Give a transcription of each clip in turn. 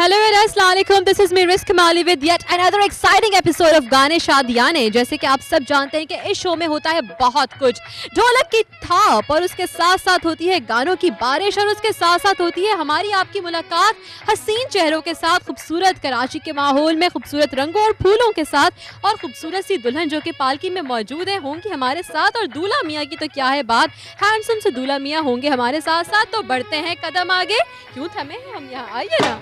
Hello अस्सलाम वालेकुम, this is me risk कमाली with yet another exciting episode of गाने शादियाने। जैसे कि आप सब जानते हैं कि इस शो में होता है बहुत कुछ, ढोलक की थाप और उसके साथ साथ होती है गानों की बारिश और उसके साथ साथ होती है हमारी आपकी मुलाकात हसीन चेहरों के साथ, खूबसूरत कराची के माहौल में, खूबसूरत रंगों और फूलों के साथ और खूबसूरत सी दुल्हन जो कि पालकी में मौजूद है होंगी हमारे साथ। और दूल्हा मियाँ की तो क्या है बात, हैंडसम से दूल्हा मियाँ होंगे हमारे साथ साथ। तो बढ़ते हैं कदम आगे, क्यों थमे हैं हम यहाँ, आइए ना।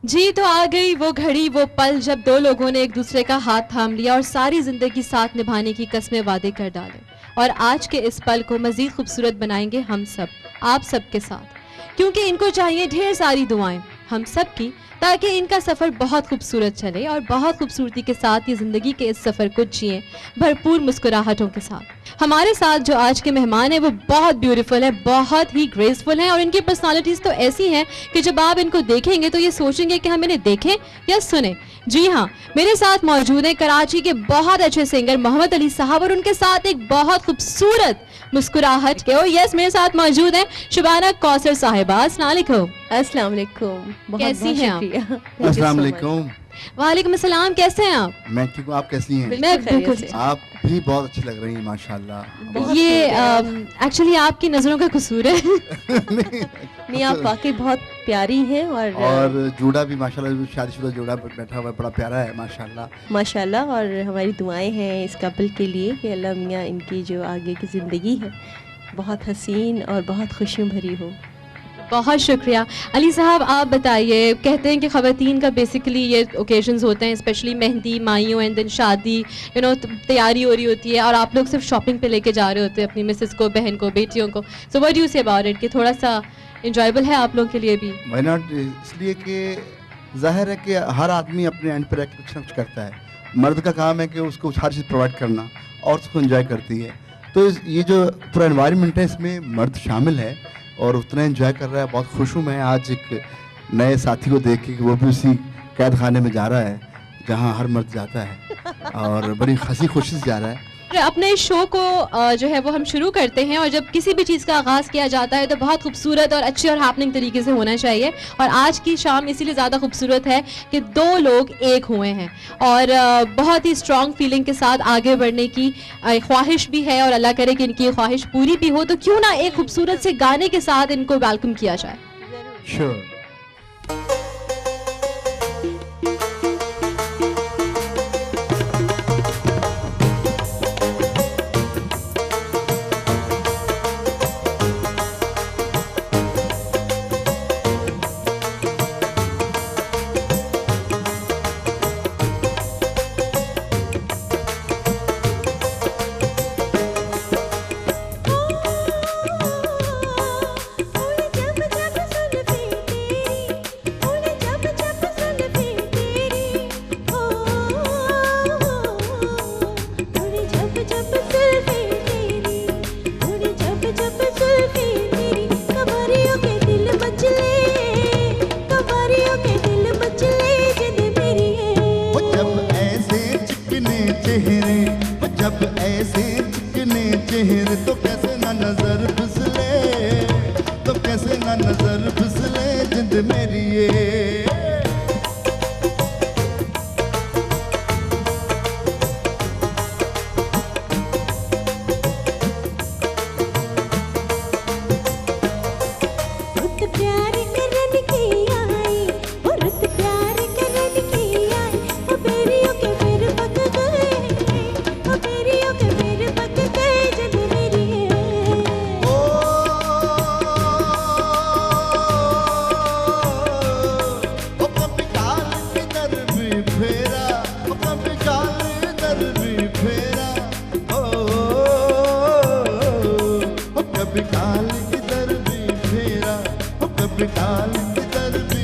जी तो आ गई वो घड़ी, वो पल जब दो लोगों ने एक दूसरे का हाथ थाम लिया और सारी जिंदगी साथ निभाने की कस्में वादे कर डाले। और आज के इस पल को मजीद खूबसूरत बनाएंगे हम सब, आप सब के साथ, क्योंकि इनको चाहिए ढेर सारी दुआएं हम सब की, ताकि इनका सफ़र बहुत खूबसूरत चले और बहुत खूबसूरती के साथ ये ज़िंदगी के इस सफ़र को जिए भरपूर मुस्कुराहटों के साथ। हमारे साथ जो आज के मेहमान हैं वो बहुत ब्यूटीफुल है, बहुत ही ग्रेसफुल हैं और इनकी पर्सनालिटीज़ तो ऐसी हैं कि जब आप इनको देखेंगे तो ये सोचेंगे कि हम इन्हें देखें या सुने। जी हाँ, मेरे साथ मौजूद हैं कराची के बहुत अच्छे सिंगर मोहम्मद अली साहब और उनके साथ एक बहुत खूबसूरत मुस्कुराहट के, और यस मेरे साथ मौजूद हैं शुबाना कौसर साहिबा। अस्सलाम वालेकुम। अस्सलाम वालेकुम। कैसी हैं आप? अस्सलाम वालेकुम। वालेकुम अस्सलाम, कैसे हैं आप? मैं ठीक हूँ, आप कैसी हैं? मैं बिल्कुल, आप भी बहुत अच्छी लग रही हैं माशाल्लाह। ये एक्चुअली आपकी नज़रों का कसूर है। नहीं, आप वाकई बहुत प्यारी हैं और जूड़ा भी माशाल्लाह, शादीशुदा जूड़ा बैठा हुआ है, बड़ा प्यारा है माशाल्लाह माशाल्लाह। और हमारी दुआएं हैं इस कपल के लिए कि अल्लाह मियाँ इनकी जो आगे की ज़िंदगी है बहुत हसीन और बहुत खुशियों भरी हो। बहुत शुक्रिया। अली साहब आप बताइए, कहते हैं कि ख़वातीन का बेसिकली ये ओकेजन्स होते हैं, स्पेशली मेहंदी, माइयों एंड देन शादी, यू नो तैयारी हो रही होती है और आप लोग सिर्फ शॉपिंग पे लेके जा रहे होते हैं अपनी मिसेस को, बहन को, बेटियों को। So what do you say about it कि थोड़ा सा इंजॉयबल है आप लोग के लिए भी? व्हाई नॉट, इसलिए कि जाहिर है कि हर आदमी अपने एंड पर कुछ ना कुछ करता है। मर्द का काम है कि उसको हर चीज़ प्रोवाइड करना और उसको एंजॉय करती है। तो ये जो पूरा एनवायरनमेंट है इसमें मर्द शामिल है और उतना एंजॉय कर रहा है। बहुत खुश हूँ मैं आज एक नए साथी को देख के कि वो भी उसी कैद खाने में जा रहा है जहाँ हर मर्द जाता है और बड़ी हंसी खुशी से जा रहा है। अपने इस शो को जो है वो हम शुरू करते हैं और जब किसी भी चीज़ का आगाज़ किया जाता है तो बहुत खूबसूरत और अच्छे और हैपनिंग तरीके से होना चाहिए। और आज की शाम इसीलिए ज़्यादा खूबसूरत है कि दो लोग एक हुए हैं और बहुत ही स्ट्रॉन्ग फीलिंग के साथ आगे बढ़ने की ख्वाहिश भी है और अल्लाह करे कि इनकी ख्वाहिश पूरी भी हो। तो क्यों ना एक खूबसूरत से गाने के साथ इनको वेलकम किया जाए। Sure. जब ऐसे चिकने चेहरे तो कैसे ना नजर फिसले, तो कैसे ना नजर फिसले जिंद मेरी ये। कभी काल इधर भी फेरा, कभी काल इधर भी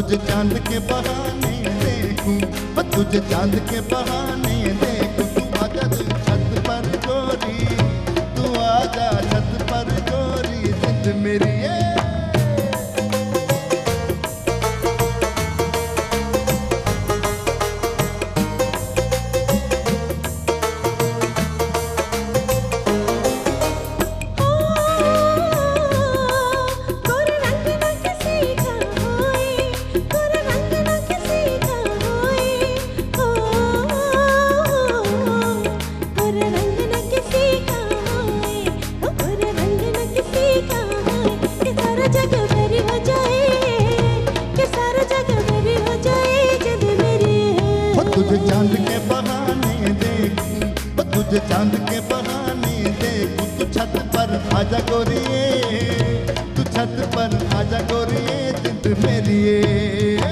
तुझे चांद के बहाने देखूं, मैं तुझे चांद के बहाने देखूं। तू आजा छत पर गोरी, तू आजा छत पर गोरी, जिंद मेरी है। तुझे चांद के बहाने देखूं, तुझे चांद के बहाने देखूं। तू छत पर आजा गोरिये, तू छत पर आजा गोरिये, जिंद मेरी है।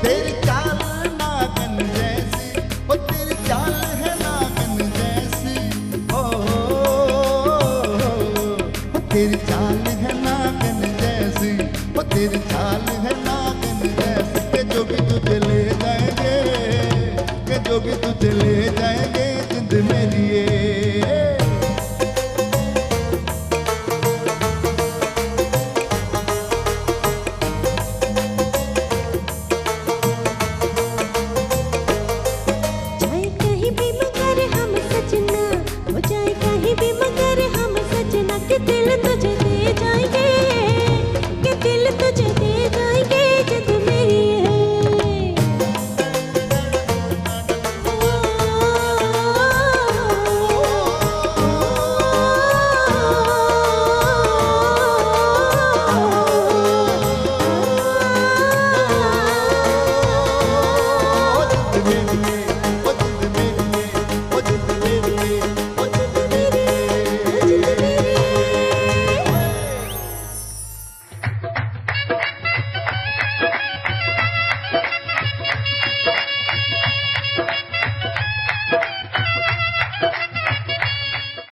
तेरी चाल नागन जैसी, ओ तेरी चाल है नागन जैसी, ओ तेरी चाल है नागन जैसी, ओ तेरी चाल है नागन जैसी। के जोगी तुझे ले जाएंगे, के जोगी तुझे ले जाएंगे, जिंद मेरी है।